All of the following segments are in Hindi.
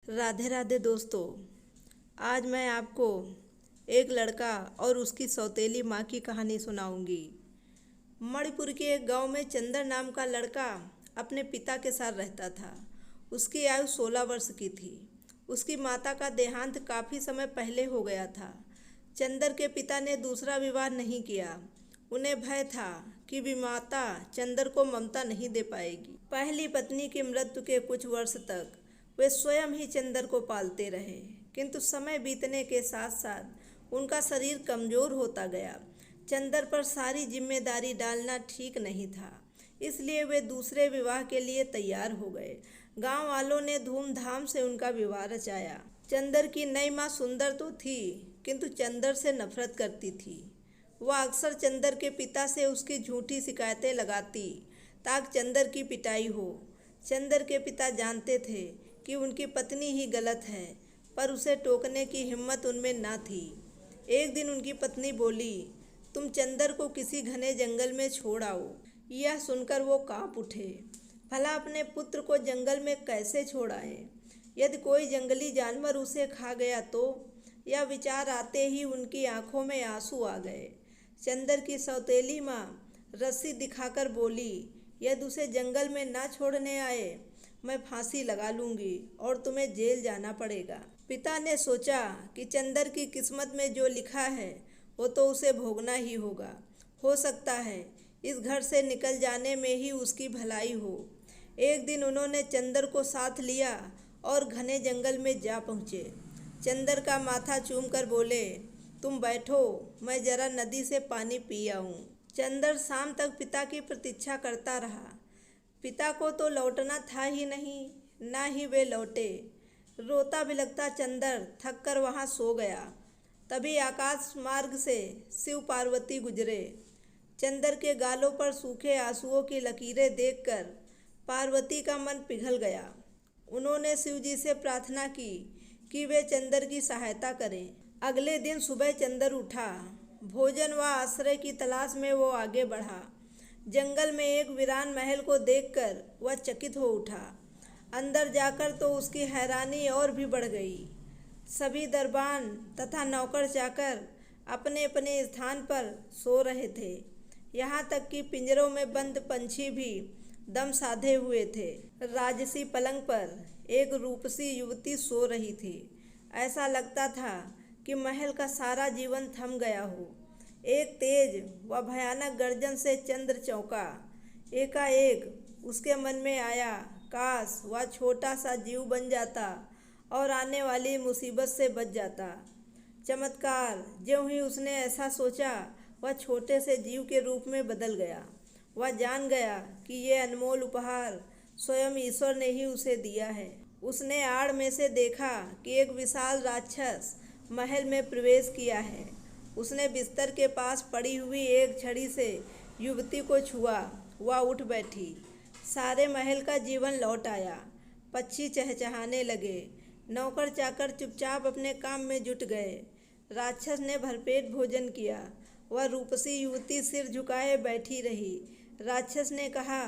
राधे राधे दोस्तों। आज मैं आपको एक लड़का और उसकी सौतेली माँ की कहानी सुनाऊंगी। मणिपुर के एक गांव में चंदर नाम का लड़का अपने पिता के साथ रहता था। उसकी आयु 16 वर्ष की थी। उसकी माता का देहांत काफ़ी समय पहले हो गया था। चंदर के पिता ने दूसरा विवाह नहीं किया। उन्हें भय था कि माता चंदर को ममता नहीं दे पाएगी। पहली पत्नी की मृत्यु के कुछ वर्ष तक वे स्वयं ही चंदर को पालते रहे, किंतु समय बीतने के साथ साथ उनका शरीर कमजोर होता गया। चंदर पर सारी जिम्मेदारी डालना ठीक नहीं था, इसलिए वे दूसरे विवाह के लिए तैयार हो गए। गांव वालों ने धूमधाम से उनका विवाह रचाया। चंदर की नई माँ सुंदर तो थी, किंतु चंदर से नफरत करती थी। वह अक्सर चंदर के पिता से उसकी झूठी शिकायतें लगाती ताकि चंदर की पिटाई हो। चंदर के पिता जानते थे कि उनकी पत्नी ही गलत है, पर उसे टोकने की हिम्मत उनमें ना थी। एक दिन उनकी पत्नी बोली, तुम चंदर को किसी घने जंगल में छोड़ आओ। यह सुनकर वो कांप उठे। भला अपने पुत्र को जंगल में कैसे छोड़ाए? यदि कोई जंगली जानवर उसे खा गया तो? यह विचार आते ही उनकी आंखों में आंसू आ गए। चंदर की सौतेली माँ रस्सी दिखाकर बोली, यदि उसे जंगल में ना छोड़ने आए, मैं फांसी लगा लूंगी और तुम्हें जेल जाना पड़ेगा। पिता ने सोचा कि चंदर की किस्मत में जो लिखा है वो तो उसे भोगना ही होगा। हो सकता है इस घर से निकल जाने में ही उसकी भलाई हो। एक दिन उन्होंने चंदर को साथ लिया और घने जंगल में जा पहुँचे। चंदर का माथा चूमकर बोले, तुम बैठो, मैं जरा नदी से पानी पी आऊं। चंदर शाम तक पिता की प्रतीक्षा करता रहा। पिता को तो लौटना था ही नहीं, ना ही वे लौटे। रोता बिलखता चंदर थक कर वहाँ सो गया। तभी आकाश मार्ग से शिव पार्वती गुजरे। चंदर के गालों पर सूखे आंसुओं की लकीरें देखकर पार्वती का मन पिघल गया। उन्होंने शिव जी से प्रार्थना की कि वे चंदर की सहायता करें। अगले दिन सुबह चंदर उठा। भोजन व आश्रय की तलाश में वो आगे बढ़ा। जंगल में एक वीरान महल को देखकर वह चकित हो उठा। अंदर जाकर तो उसकी हैरानी और भी बढ़ गई। सभी दरबान तथा नौकर चाकर अपने अपने स्थान पर सो रहे थे। यहाँ तक कि पिंजरों में बंद पंछी भी दम साधे हुए थे। राजसी पलंग पर एक रूपसी युवती सो रही थी। ऐसा लगता था कि महल का सारा जीवन थम गया हो। एक तेज व भयानक गर्जन से चंद्र चौंका। एकाएक उसके मन में आया, काश वह छोटा सा जीव बन जाता और आने वाली मुसीबत से बच जाता। चमत्कार, ज्यों ही उसने ऐसा सोचा, वह छोटे से जीव के रूप में बदल गया। वह जान गया कि ये अनमोल उपहार स्वयं ईश्वर ने ही उसे दिया है। उसने आड़ में से देखा कि एक विशाल राक्षस महल में प्रवेश किया है। उसने बिस्तर के पास पड़ी हुई एक छड़ी से युवती को छुआ। वह उठ बैठी। सारे महल का जीवन लौट आया। पक्षी चहचहाने लगे। नौकर चाकर चुपचाप अपने काम में जुट गए। राक्षस ने भरपेट भोजन किया। वह रूपसी युवती सिर झुकाए बैठी रही। राक्षस ने कहा,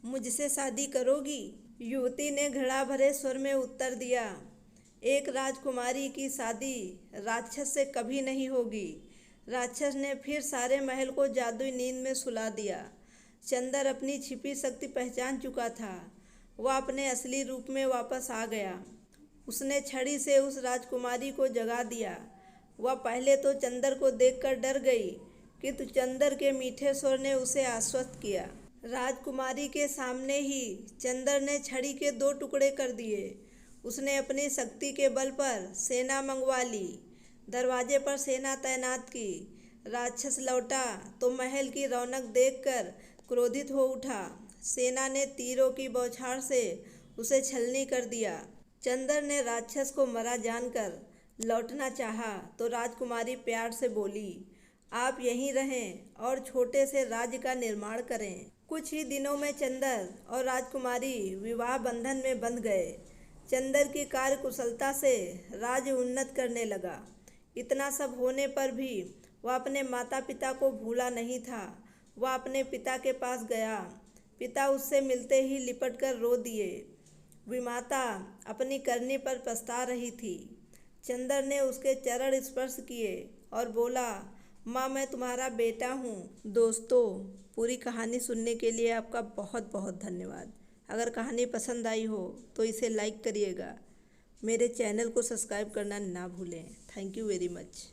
मुझसे शादी करोगी? युवती ने घृणा भरे स्वर में उत्तर दिया, एक राजकुमारी की शादी राक्षस से कभी नहीं होगी। राक्षस ने फिर सारे महल को जादुई नींद में सुला दिया। चंदर अपनी छिपी शक्ति पहचान चुका था। वह अपने असली रूप में वापस आ गया। उसने छड़ी से उस राजकुमारी को जगा दिया। वह पहले तो चंदर को देखकर डर गई, किंतु चंदर के मीठे स्वर ने उसे आश्वस्त किया। राजकुमारी के सामने ही चंदर ने छड़ी के 2 टुकड़े कर दिए। उसने अपनी शक्ति के बल पर सेना मंगवा ली। दरवाजे पर सेना तैनात की। राक्षस लौटा तो महल की रौनक देखकर क्रोधित हो उठा। सेना ने तीरों की बौछार से उसे छलनी कर दिया। चंदर ने राक्षस को मरा जानकर लौटना चाहा तो राजकुमारी प्यार से बोली, आप यहीं रहें और छोटे से राज्य का निर्माण करें। कुछ ही दिनों में चंदर और राजकुमारी विवाह बंधन में बंध गए। चंदर की कार्य कुशलता से राज्य उन्नत करने लगा। इतना सब होने पर भी वह अपने माता पिता को भूला नहीं था। वह अपने पिता के पास गया। पिता उससे मिलते ही लिपट कर रो दिए। विमाता अपनी करनी पर पछता रही थी। चंदर ने उसके चरण स्पर्श किए और बोला, माँ मैं तुम्हारा बेटा हूँ। दोस्तों, पूरी कहानी सुनने के लिए आपका बहुत बहुत धन्यवाद। अगर कहानी पसंद आई हो तो इसे लाइक करिएगा। मेरे चैनल को सब्सक्राइब करना ना भूलें। Thank you very much.